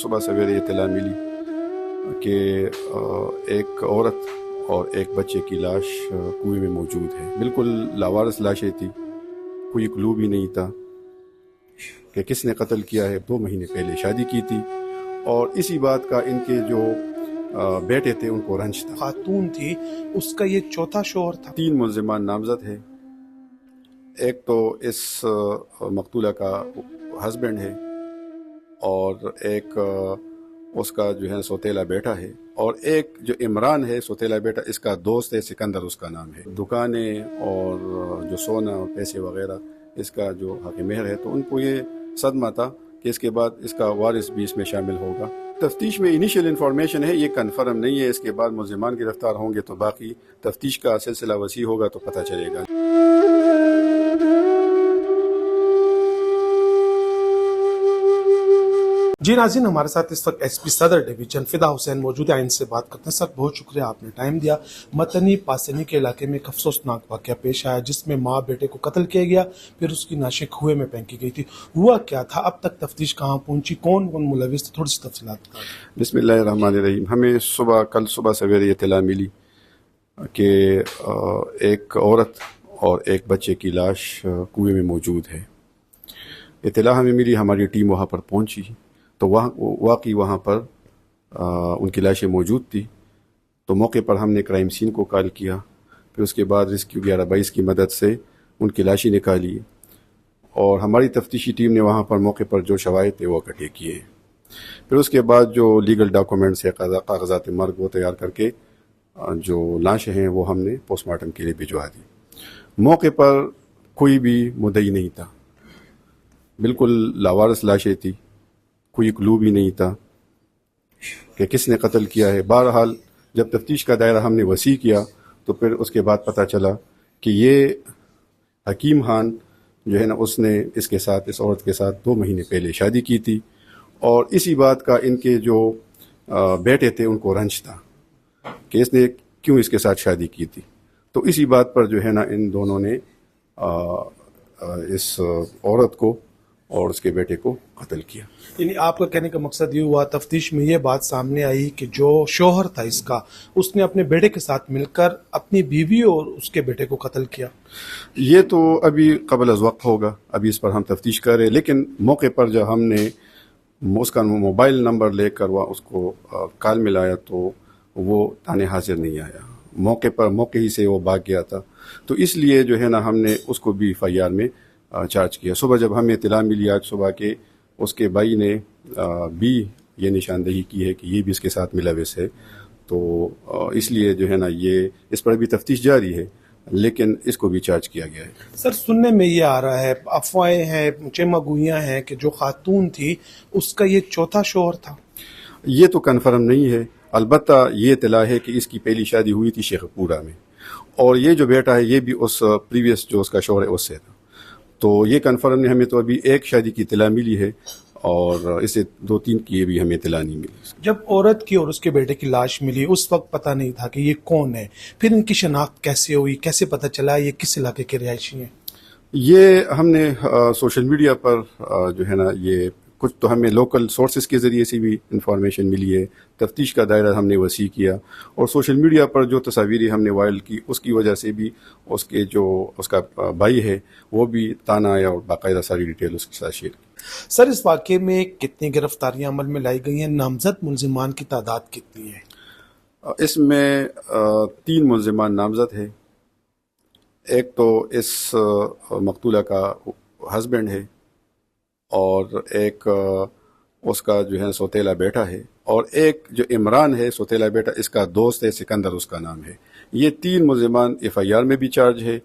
صبح سویرے اطلاع ملی کہ ایک عورت اور ایک بچے کی لاش کنویں میں موجود ہے. بالکل لاوارث لاشیں تھی، کوئی کلو بھی نہیں تھا کہ کس نے قتل کیا ہے. 2 مہینے پہلے شادی کی تھی اور اسی بات کا ان کے جو بیٹے تھے ان کو رنج تھا. خاتون تھی، اس کا یہ چوتھا شوہر تھا. 3 ملزمان نامزد ہیں. ایک تو اس مقتولہ کا ہسبینڈ ہے اور ایک اس کا جو ہے سوتیلا بیٹا ہے، اور ایک جو عمران ہے سوتیلا بیٹا، اس کا دوست ہے، سکندر اس کا نام ہے. دکانیں اور جو سونا اور پیسے وغیرہ اس کا جو حق مہر ہے، تو ان کو یہ صدمہ تھا کہ اس کے بعد اس کا وارث بھی اس میں شامل ہوگا. تفتیش میں انیشیل انفارمیشن ہے، یہ کنفرم نہیں ہے. اس کے بعد ملزمان گرفتار ہوں گے تو باقی تفتیش کا سلسلہ وسیع ہوگا تو پتہ چلے گا. جی ناظرین، ہمارے ساتھ اس وقت ایس پی صدر ڈویژن فدا حسین موجود ہیں. ان سے بات کرتے ہیں. سر بہت شکریہ، آپ نے ٹائم دیا. متنی پاسنی کے علاقے میں ایک افسوسناک واقعہ پیش آیا جس میں ماں بیٹے کو قتل کیا گیا، پھر اس کی نعشیں کنویں میں پھینکی گئی تھی. ہوا کیا تھا؟ اب تک تفتیش کہاں پہنچی؟ کون کون ملوث تھے؟ تھوڑی سی تفصیلات. بسم اللہ الرحمن الرحیم. ہمیں کل صبح سویرے اطلاع ملی کہ ایک عورت اور ایک بچے کی لاش کنویں میں موجود ہے. اطلاع ہمیں ملی، ہماری ٹیم وہاں پر پہنچی تو واقعی وہاں پر ان کی لاشیں موجود تھی. تو موقع پر ہم نے کرائم سین کو کال کیا، پھر اس کے بعد ریسکیو 1122 کی مدد سے ان کی لاشیں نکالی اور ہماری تفتیشی ٹیم نے وہاں پر موقع پر جو شواہد تھے وہ اکٹھے کیے. پھر اس کے بعد جو لیگل ڈاکومنٹس ہے، کاغذات مرگ، وہ تیار کر کے جو لاشیں ہیں وہ ہم نے پوسٹ مارٹم کے لیے بھجوا دی. موقع پر کوئی بھی مدعی نہیں تھا، بالکل لاوارث لاشیں تھی، کوئی کلو بھی نہیں تھا کہ کس نے قتل کیا ہے. بہرحال جب تفتیش کا دائرہ ہم نے وسیع کیا تو پھر اس کے بعد پتہ چلا کہ یہ حکیم خان جو ہے نا، اس نے اس کے ساتھ، اس عورت کے ساتھ 2 مہینے پہلے شادی کی تھی اور اسی بات کا ان کے جو بیٹے تھے ان کو رنج تھا کہ اس نے کیوں اس کے ساتھ شادی کی تھی. تو اسی بات پر جو ہے نا ان دونوں نے اس عورت کو اور اس کے بیٹے کو قتل کیا. یعنی آپ کا کہنے کا مقصد یہ ہوا تفتیش میں یہ بات سامنے آئی کہ جو شوہر تھا اس کا، اس نے اپنے بیٹے کے ساتھ مل کر اپنی بیوی اور اس کے بیٹے کو قتل کیا. یہ تو ابھی قبل از وقت ہوگا، ابھی اس پر ہم تفتیش کر رہے ہیں. لیکن موقع پر جب ہم نے اس کا موبائل نمبر لے کر اس کو کال ملایا تو وہ تانے حاضر نہیں آیا. موقع ہی سے وہ بھاگ گیا تھا. تو اس لیے جو ہے نا ہم نے اس کو بھی ایف آئی آر میں چارج کیا. صبح جب ہمیں اطلاع ملی آج صبح کے، اس کے بھائی نے بھی یہ نشاندہی کی ہے کہ یہ بھی اس کے ساتھ ملوث ہے. تو اس لیے جو ہے نا یہ اس پر بھی تفتیش جاری ہے، لیکن اس کو بھی چارج کیا گیا ہے. سر سننے میں یہ آ رہا ہے، افواہیں ہیں، چیمہ گوئیاں ہیں کہ جو خاتون تھی اس کا یہ چوتھا شوہر تھا. یہ تو کنفرم نہیں ہے. البتہ یہ اطلاع ہے کہ اس کی پہلی شادی ہوئی تھی شیخ پورہ میں، اور یہ جو بیٹا ہے یہ بھی اس پریویس جو اس کا شوہر ہے اس سے تھا. تو یہ کنفرم نہیں. ہمیں تو ابھی ایک شادی کی اطلاع ملی ہے اور اسے 2-3 کی بھی ہمیں اطلاع نہیں ملی. جب عورت کی اور اس کے بیٹے کی لاش ملی اس وقت پتہ نہیں تھا کہ یہ کون ہے، پھر ان کی شناخت کیسے ہوئی؟ کیسے پتہ چلا یہ کس علاقے کے رہائشی ہیں؟ یہ ہم نے سوشل میڈیا پر جو ہے نا یہ کچھ تو ہمیں لوکل سورسز کے ذریعے سے بھی انفارمیشن ملی ہے. تفتیش کا دائرہ ہم نے وسیع کیا اور سوشل میڈیا پر جو تصاویریں ہم نے وائرل کی اس کی وجہ سے بھی اس کا بھائی ہے وہ بھی تانا آیا اور باقاعدہ ساری ڈیٹیل اس کے ساتھ شیئر کی. سر اس واقعے میں کتنی گرفتاریاں عمل میں لائی گئی ہیں؟ نامزد ملزمان کی تعداد کتنی ہے؟ اس میں 3 ملزمان نامزد ہیں. ایک تو اس مقتولہ کا ہسبینڈ ہے اور ایک اس کا جو ہے سوتیلا بیٹا ہے، اور ایک جو عمران ہے سوتیلا بیٹا، اس کا دوست ہے، سکندر اس کا نام ہے. یہ 3 ملزمان ایف آئی آر میں بھی چارج ہے،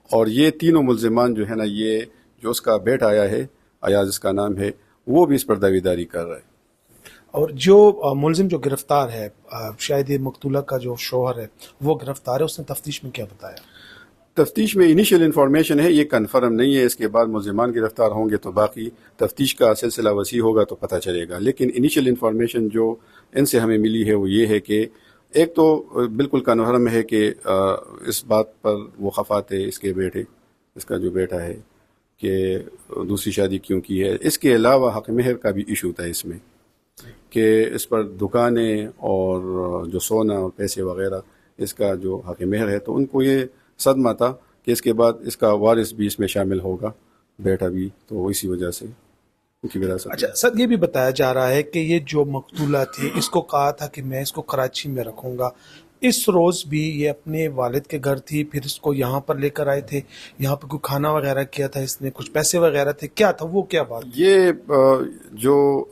اور یہ تینوں ملزمان جو ہے نا یہ جو اس کا بیٹا آیا ہے، ایاز اس کا نام ہے، وہ بھی اس پر دعویداری کر رہا ہے. اور جو ملزم جو گرفتار ہے، شاید یہ مقتولہ کا جو شوہر ہے وہ گرفتار ہے، اس نے تفتیش میں کیا بتایا؟ تفتیش میں انیشیل انفارمیشن ہے، یہ کنفرم نہیں ہے. اس کے بعد ملزمان گرفتار ہوں گے تو باقی تفتیش کا سلسلہ وسیع ہوگا تو پتہ چلے گا. لیکن انیشیل انفارمیشن جو ان سے ہمیں ملی ہے وہ یہ ہے کہ ایک تو بالکل کنفرم ہے کہ اس بات پر وہ خفا تھے اس کے بیٹے، اس کا جو بیٹا ہے، کہ دوسری شادی کیوں کی ہے. اس کے علاوہ حق مہر کا بھی ایشو تھا اس میں کہ اس پر دکانیں اور جو سونا اور پیسے وغیرہ اس کا جو حق مہر ہے، تو ان کو یہ صدمہ تھا کہ اس کے بعد اس کا وارث بھی اس میں شامل ہوگا، بیٹا بھی، تو اسی وجہ سے ان کی وراثت۔ اچھا سر، یہ بھی بتایا جا رہا ہے کہ یہ جو مقتولہ تھی اس کو کہا تھا کہ میں اس کو کراچی میں رکھوں گا، اس روز بھی یہ اپنے والد کے گھر تھی، پھر اس کو یہاں پر لے کر آئے تھے، یہاں پہ کوئی کھانا وغیرہ کیا تھا اس نے، کچھ پیسے وغیرہ تھے، کیا تھا وہ، کیا بات؟ یہ جو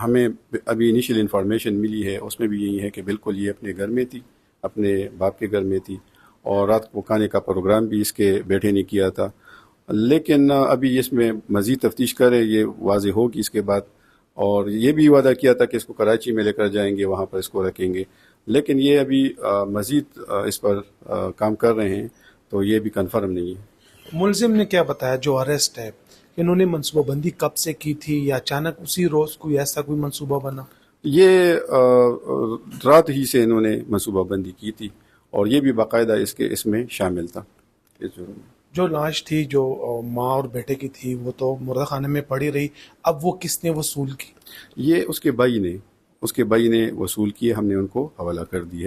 ہمیں ابھی انیشیل انفارمیشن ملی ہے اس میں بھی یہی ہے کہ بالکل یہ اپنے گھر میں تھی، اپنے باپ کے گھر میں تھی، اور رات کو کھانے کا پروگرام بھی اس کے بیٹے نے کیا تھا، لیکن ابھی اس میں مزید تفتیش کرے، یہ واضح ہوگی اس کے بعد، اور یہ بھی وعدہ کیا تھا کہ اس کو کراچی میں لے کر جائیں گے، وہاں پر اس کو رکھیں گے، لیکن یہ ابھی مزید اس پر کام کر رہے ہیں، تو یہ بھی کنفرم نہیں ہے۔ ملزم نے کیا بتایا جو اریسٹ ہے، کہ انہوں نے منصوبہ بندی کب سے کی تھی، یا اچانک اسی روز کوئی ایسا کوئی منصوبہ بنا؟ یہ رات ہی سے انہوں نے منصوبہ بندی کی تھی، اور یہ بھی باقاعدہ اس میں شامل تھا اس جرم میں۔ جو لاش تھی جو ماں اور بیٹے کی تھی وہ تو مردہ خانے میں پڑی رہی، اب وہ کس نے وصول کی؟ یہ اس کے بھائی نے وصول کیے، ہم نے ان کو حوالہ کر دیا۔